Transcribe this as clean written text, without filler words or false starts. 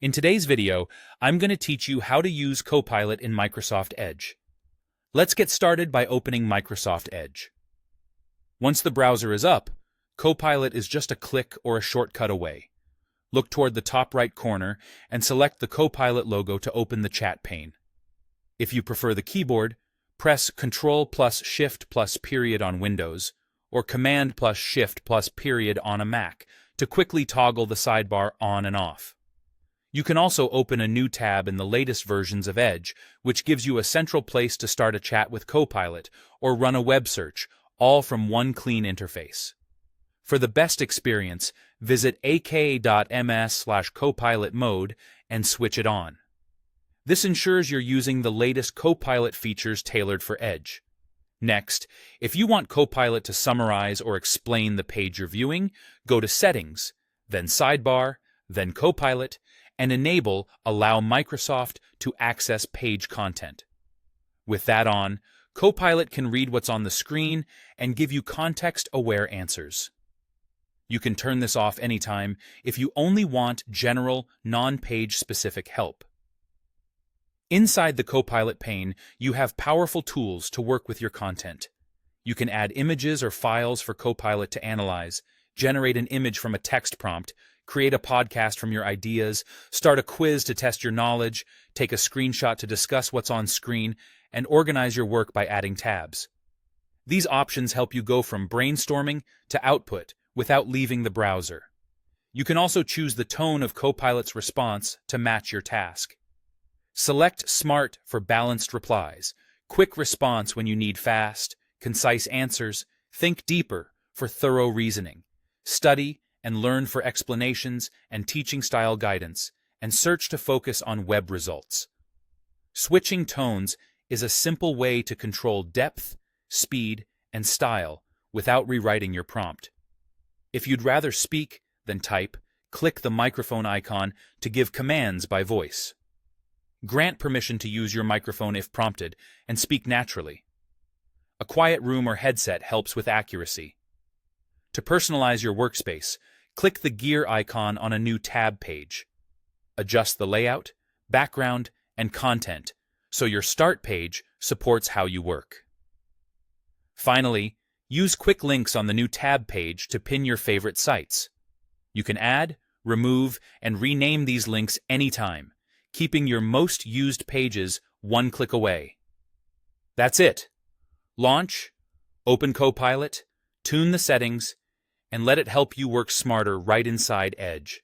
In today's video, I'm going to teach you how to use Copilot in Microsoft Edge. Let's get started by opening Microsoft Edge. Once the browser is up, Copilot is just a click or a shortcut away. Look toward the top right corner and select the Copilot logo to open the chat pane. If you prefer the keyboard, press Ctrl plus Shift plus period on Windows or Command plus Shift plus period on a Mac to quickly toggle the sidebar on and off. You can also open a new tab in the latest versions of Edge, which gives you a central place to start a chat with Copilot or run a web search, all from one clean interface. For the best experience, visit aka.ms/Copilot mode and switch it on. This ensures you're using the latest Copilot features tailored for Edge. Next, if you want Copilot to summarize or explain the page you're viewing, go to Settings, then Sidebar, then Copilot, and enable Allow Microsoft to access page content. With that on, Copilot can read what's on the screen and give you context-aware answers. You can turn this off anytime if you only want general, non-page-specific help. Inside the Copilot pane, you have powerful tools to work with your content. You can add images or files for Copilot to analyze, generate an image from a text prompt, create a podcast from your ideas, start a quiz to test your knowledge, take a screenshot to discuss what's on screen, and organize your work by adding tabs. These options help you go from brainstorming to output without leaving the browser. You can also choose the tone of Copilot's response to match your task. Select Smart for balanced replies, quick response when you need fast, concise answers, think deeper for thorough reasoning, study and learn for explanations and teaching-style guidance, and search to focus on web results. Switching tones is a simple way to control depth, speed, and style without rewriting your prompt. If you'd rather speak than type, click the microphone icon to give commands by voice. Grant permission to use your microphone if prompted, and speak naturally. A quiet room or headset helps with accuracy. To personalize your workspace, click the gear icon on a new tab page. Adjust the layout, background, and content so your start page supports how you work. Finally, use quick links on the new tab page to pin your favorite sites. You can add, remove, and rename these links anytime, keeping your most used pages one click away. That's it. Launch, open Copilot, tune the settings, and let it help you work smarter right inside Edge.